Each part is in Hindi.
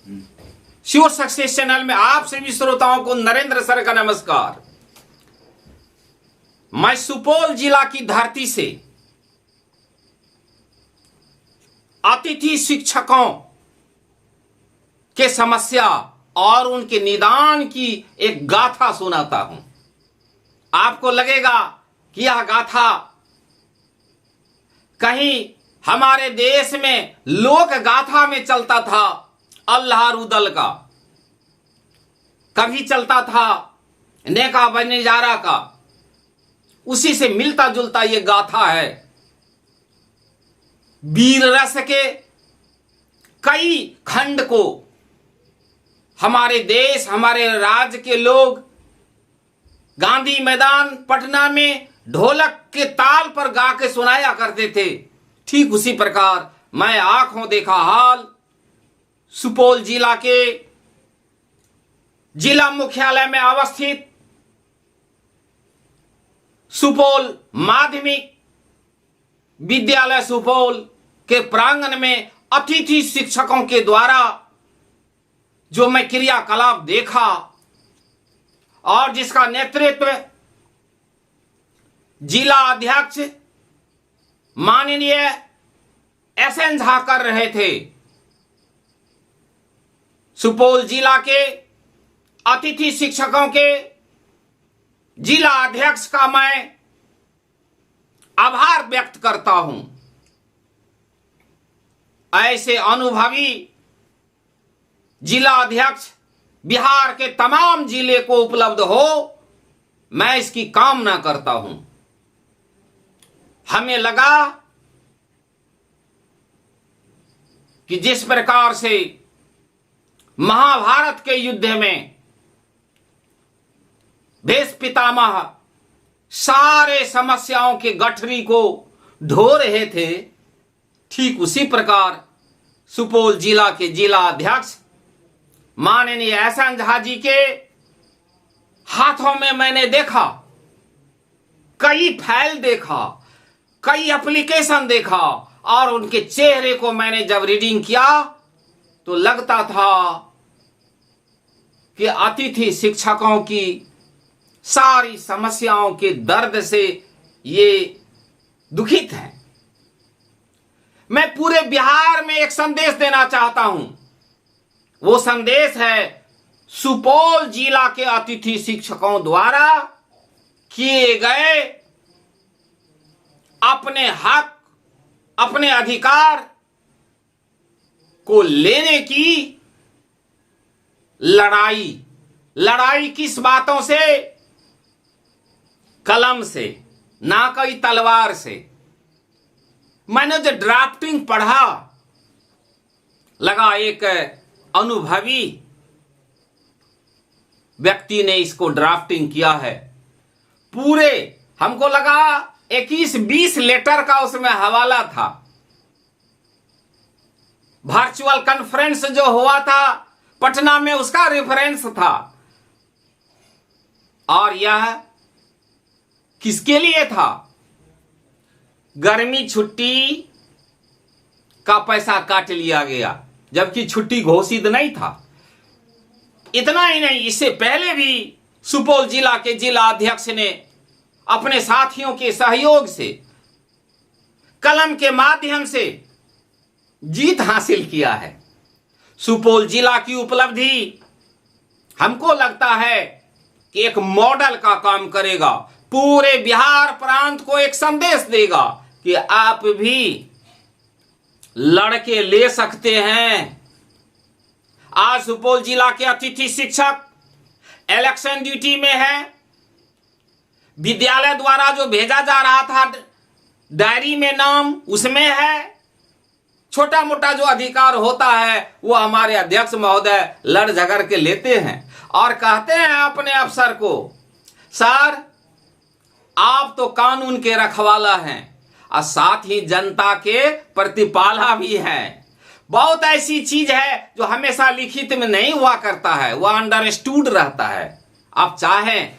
श्योर सक्सेस चैनल में आप सभी श्रोताओं को नरेंद्र सर का नमस्कार। मैं सुपौल जिला की धरती से अतिथि शिक्षकों के समस्या और उनके निदान की एक गाथा सुनाता हूं। आपको लगेगा कि यह गाथा कहीं हमारे देश में लोक गाथा में चलता था, अल्लाह रुदल का कभी चलता था, नेका बनेजारा का, उसी से मिलता जुलता ये गाथा है। वीर रस के कई खंड को हमारे देश, हमारे राज्य के लोग गांधी मैदान पटना में ढोलक के ताल पर गा के सुनाया करते थे। ठीक उसी प्रकार मैं आंखों देखा हाल सुपौल जिला के जिला मुख्यालय में अवस्थित सुपौल माध्यमिक विद्यालय सुपौल के प्रांगण में अतिथि शिक्षकों के द्वारा जो मैं क्रियाकलाप देखा और जिसका नेतृत्व जिला अध्यक्ष माननीय SN झा कर रहे थे। सुपौल जिला के अतिथि शिक्षकों के जिला अध्यक्ष का मैं आभार व्यक्त करता हूं। ऐसे अनुभवी जिला अध्यक्ष बिहार के तमाम जिले को उपलब्ध हो, मैं इसकी कामना करता हूं। हमें लगा कि जिस प्रकार से महाभारत के युद्ध में भीष्म पितामह सारे समस्याओं के गठरी को ढो रहे थे, ठीक उसी प्रकार सुपौल जिला के जिला अध्यक्ष माननीय SN झा जी के हाथों में मैंने देखा, कई फाइल देखा, कई एप्लीकेशन देखा और उनके चेहरे को मैंने जब रीडिंग किया तो लगता था कि अतिथि शिक्षकों की सारी समस्याओं के दर्द से ये दुखित हैं। मैं पूरे बिहार में एक संदेश देना चाहता हूं। वो संदेश है सुपौल जिला के अतिथि शिक्षकों द्वारा किए गए अपने हक, अपने अधिकार को लेने की लड़ाई किस बातों से? कलम से, ना कोई तलवार से। मैंने जो ड्राफ्टिंग पढ़ा, लगा एक अनुभवी व्यक्ति ने इसको ड्राफ्टिंग किया है। पूरे हमको लगा 21-20 लेटर का उसमें हवाला था। वर्चुअल कॉन्फ्रेंस जो हुआ था पटना में, उसका रेफरेंस था। और यह किसके लिए था? गर्मी छुट्टी का पैसा काट लिया गया, जबकि छुट्टी घोषित नहीं था। इतना ही नहीं, इससे पहले भी सुपौल जिला के जिला अध्यक्ष ने अपने साथियों के सहयोग से, कलम के माध्यम से जीत हासिल किया है। सुपौल जिला की उपलब्धि हमको लगता है कि एक मॉडल का काम करेगा, पूरे बिहार प्रांत को एक संदेश देगा कि आप भी लड़के ले सकते हैं। आज सुपौल जिला के अतिथि शिक्षक इलेक्शन ड्यूटी में है। विद्यालय द्वारा जो भेजा जा रहा था डायरी में नाम, उसमें है। छोटा मोटा जो अधिकार होता है वो हमारे अध्यक्ष महोदय लड़ झगड़ के लेते हैं और कहते हैं अपने अफसर को, सर आप तो कानून के रखवाला हैं और साथ ही जनता के प्रतिपाला भी हैं। बहुत ऐसी चीज है जो हमेशा लिखित में नहीं हुआ करता है, वह अंडरस्टूड रहता है। आप चाहें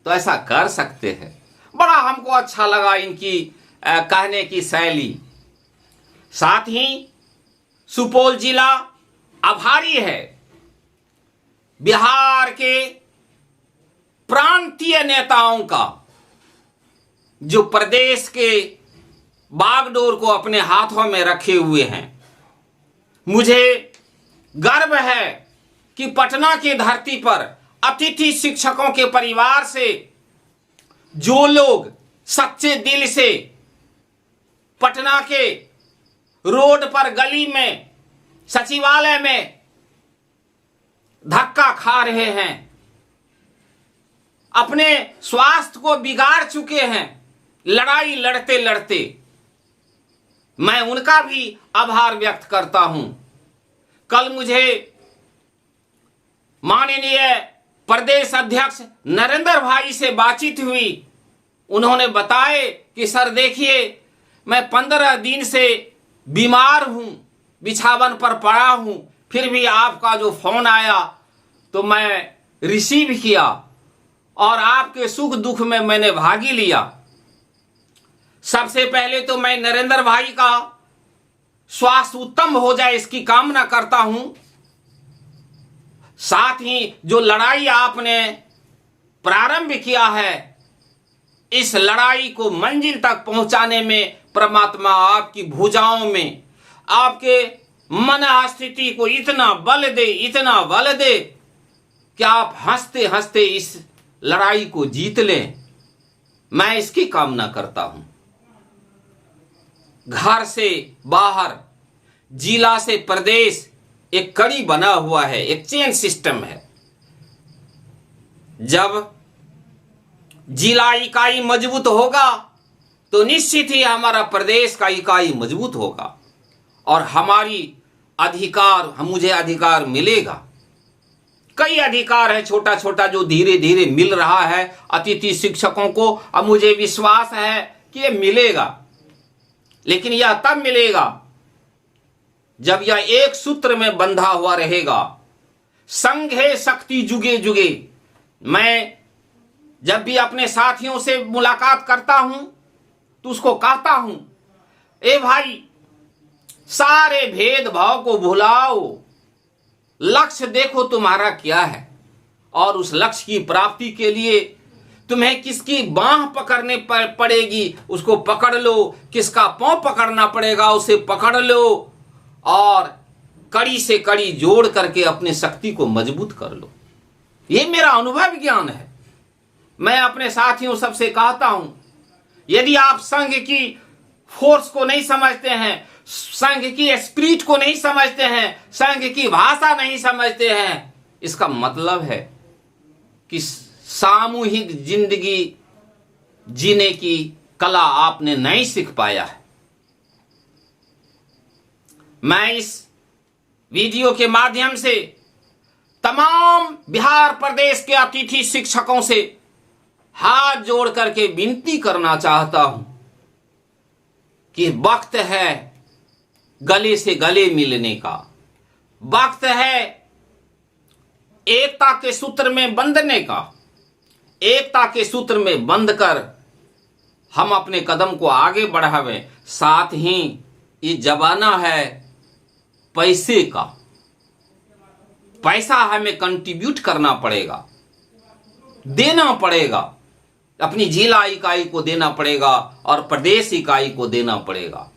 तो ऐसा कर सकते हैं। बड़ा हमको अच्छा लगा इनकी कहने की शैली। साथ ही सुपौल जिला आभारी है बिहार के प्रांतीय नेताओं का, जो प्रदेश के बागडोर को अपने हाथों में रखे हुए हैं। मुझे गर्व है कि पटना की धरती पर अतिथि शिक्षकों के परिवार से जो लोग सच्चे दिल से पटना के रोड पर, गली में, सचिवालय में धक्का खा रहे हैं, अपने स्वास्थ्य को बिगाड़ चुके हैं लड़ाई लड़ते लड़ते, मैं उनका भी आभार व्यक्त करता हूं। कल मुझे माननीय प्रदेश अध्यक्ष नरेंद्र भाई से बातचीत हुई। उन्होंने बताए कि सर देखिए, मैं 15 दिन से बीमार हूं, बिछावन पर पड़ा हूं, फिर भी आपका जो फोन आया तो मैं रिसीव किया और आपके सुख दुख में मैंने भागी लिया। सबसे पहले तो मैं नरेंद्र भाई का स्वास्थ्य उत्तम हो जाए इसकी कामना करता हूं। साथ ही जो लड़ाई आपने प्रारंभ किया है, इस लड़ाई को मंजिल तक पहुंचाने में परमात्मा आपकी भुजाओं में, आपके मन स्थिति को इतना बल दे कि आप हंसते हंसते इस लड़ाई को जीत लें। मैं इसकी कामना करता हूं। घर से बाहर, जिला से प्रदेश एक कड़ी बना हुआ है, एक चेन सिस्टम है। जब जिला इकाई मजबूत होगा तो निश्चित ही हमारा प्रदेश का इकाई मजबूत होगा और मुझे अधिकार मिलेगा। कई अधिकार है छोटा छोटा जो धीरे धीरे मिल रहा है अतिथि शिक्षकों को, अब मुझे विश्वास है कि ये मिलेगा। लेकिन यह तब मिलेगा जब यह एक सूत्र में बंधा हुआ रहेगा। संघे शक्ति जुगे जुगे। मैं जब भी अपने साथियों से मुलाकात करता हूं तो उसको कहता हूं, ए भाई, सारे भेदभाव को भुलाओ, लक्ष्य देखो तुम्हारा क्या है और उस लक्ष्य की प्राप्ति के लिए तुम्हें किसकी बांह पकड़ने पड़ेगी उसको पकड़ लो, किसका पांव पकड़ना पड़ेगा उसे पकड़ लो और कड़ी से कड़ी जोड़ करके अपनी शक्ति को मजबूत कर लो। ये मेरा अनुभव ज्ञान है। मैं अपने साथियों सबसे कहता हूं, यदि आप संघ की फोर्स को नहीं समझते हैं, संघ की स्पिरिट को नहीं समझते हैं, संघ की भाषा नहीं समझते हैं, इसका मतलब है कि सामूहिक जिंदगी जीने की कला आपने नहीं सीख पाया है। मैं इस वीडियो के माध्यम से तमाम बिहार प्रदेश के अतिथि शिक्षकों से हाथ जोड़ करके विनती करना चाहता हूं कि वक्त है गले से गले मिलने का, वक्त है एकता के सूत्र में बंधने का। एकता के सूत्र में बंध कर हम अपने कदम को आगे बढ़ावें। साथ ही ये जमाना है पैसे का। पैसा हमें कंट्रीब्यूट करना पड़ेगा, देना पड़ेगा, अपनी जिला इकाई को देना पड़ेगा और प्रदेश इकाई को देना पड़ेगा।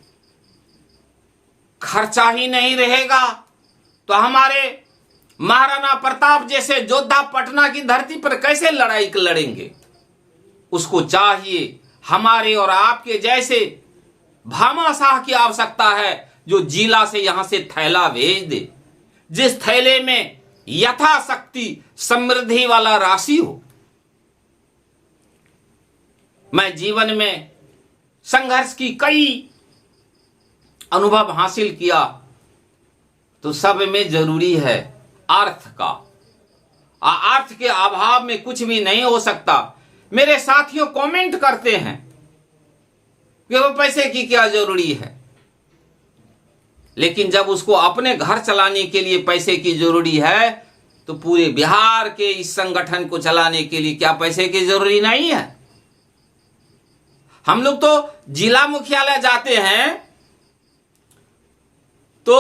खर्चा ही नहीं रहेगा तो हमारे महाराणा प्रताप जैसे योद्धा पटना की धरती पर कैसे लड़ाई लड़ेंगे। उसको चाहिए हमारे और आपके जैसे भामाशाह की आवश्यकता है जो जिला से यहां से थैला भेज दे, जिस थैले में यथाशक्ति समृद्धि वाला राशि हो। मैं जीवन में संघर्ष की कई अनुभव हासिल किया तो सब में जरूरी है अर्थ का। अर्थ के अभाव में कुछ भी नहीं हो सकता। मेरे साथियों कमेंट करते हैं कि वो पैसे की क्या जरूरी है, लेकिन जब उसको अपने घर चलाने के लिए पैसे की जरूरी है तो पूरे बिहार के इस संगठन को चलाने के लिए क्या पैसे की जरूरी नहीं है। हम लोग तो जिला मुख्यालय जाते हैं तो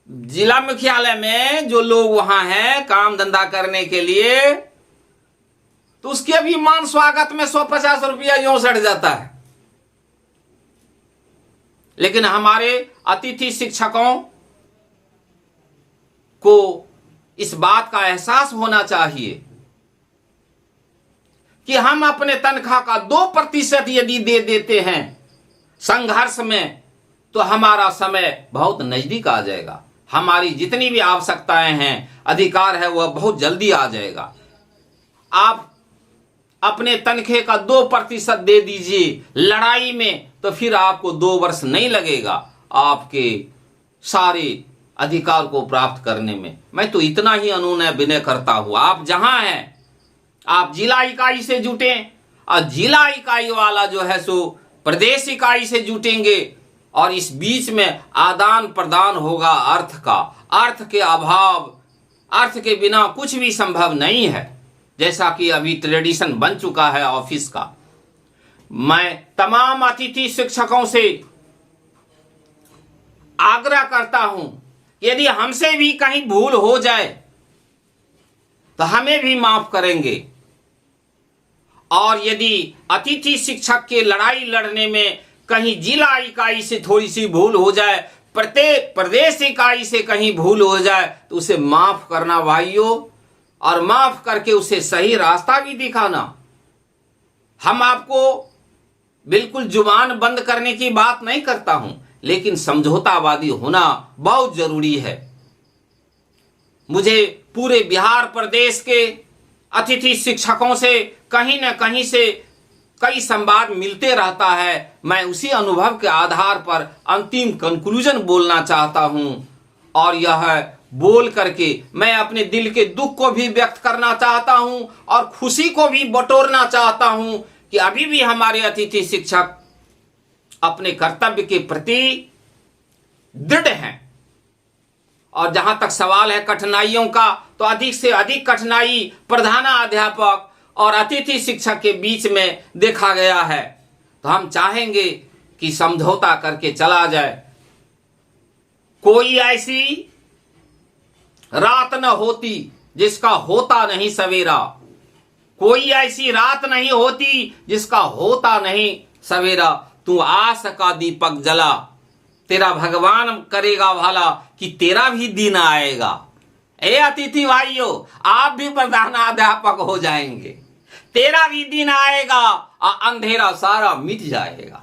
जिला मुख्यालय में जो लोग वहां हैं काम धंधा करने के लिए, तो उसके भी मान स्वागत में 150 रुपया यूं सड़ जाता है। लेकिन हमारे अतिथि शिक्षकों को इस बात का एहसास होना चाहिए कि हम अपने तनख्वाह का 2% यदि दे देते हैं संघर्ष में, तो हमारा समय बहुत नजदीक आ जाएगा। हमारी जितनी भी आवश्यकताएं हैं, अधिकार है, वह बहुत जल्दी आ जाएगा। आप अपने तनख्वाह का 2% दे दीजिए लड़ाई में, तो फिर आपको 2 वर्ष नहीं लगेगा आपके सारे अधिकार को प्राप्त करने में। मैं तो इतना ही अनुनय विनय करता हूं, आप जहां हैं आप जिला इकाई से जुटें, और जिला इकाई वाला जो है सो प्रदेश इकाई से जुटेंगे, और इस बीच में आदान प्रदान होगा अर्थ का। अर्थ के अभाव, अर्थ के बिना कुछ भी संभव नहीं है, जैसा कि अभी ट्रेडिशन बन चुका है ऑफिस का। मैं तमाम अतिथि शिक्षकों से आग्रह करता हूं, यदि हमसे भी कहीं भूल हो जाए तो हमें भी माफ करेंगे, और यदि अतिथि शिक्षक के लड़ाई लड़ने में कहीं जिला इकाई से थोड़ी सी भूल हो जाए, प्रत्येक प्रदेश इकाई से कहीं भूल हो जाए, तो उसे माफ करना भाइयों, और माफ करके उसे सही रास्ता भी दिखाना। हम आपको बिल्कुल जुबान बंद करने की बात नहीं करता हूं, लेकिन समझौतावादी होना बहुत जरूरी है। मुझे पूरे बिहार प्रदेश के अतिथि शिक्षकों से कहीं न कहीं से कई संवाद मिलते रहता है। मैं उसी अनुभव के आधार पर अंतिम कंक्लूजन बोलना चाहता हूं, और यह बोल करके मैं अपने दिल के दुख को भी व्यक्त करना चाहता हूं, और खुशी को भी बटोरना चाहता हूं कि अभी भी हमारे अतिथि शिक्षक अपने कर्तव्य के प्रति दृढ़ हैं। और जहां तक सवाल है कठिनाइयों का, तो अधिक से अधिक कठिनाई प्रधानाध्यापक और अतिथि शिक्षक के बीच में देखा गया है। तो हम चाहेंगे कि समझौता करके चला जाए। कोई ऐसी रात न होती जिसका होता नहीं सवेरा, कोई ऐसी रात नहीं होती जिसका होता नहीं सवेरा। तू आस का दीपक जला, तेरा भगवान करेगा भला कि तेरा भी दिन आएगा। ए अतिथि भाइयों, आप भी प्रधानाध्यापक हो जाएंगे, तेरा भी दिन आएगा और अंधेरा सारा मिट जाएगा।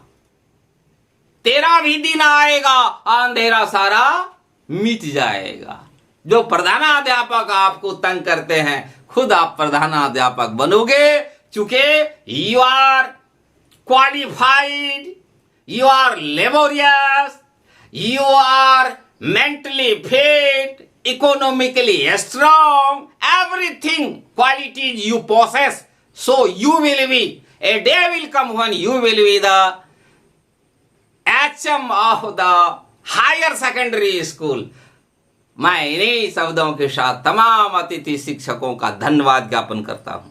तेरा भी दिन आएगा और अंधेरा सारा मिट जाएगा। जो प्रधानाध्यापक आपको तंग करते हैं, खुद आप प्रधानाध्यापक बनोगे, चूंकि you are qualified, you are laborious, you are mentally fit, economically strong, everything qualities you possess. So you will be, a day will come when you will be the HM of the higher secondary school. मैं इन्हीं शब्दों के साथ तमाम अतिथि शिक्षकों का धन्यवाद ज्ञापन करता हूं।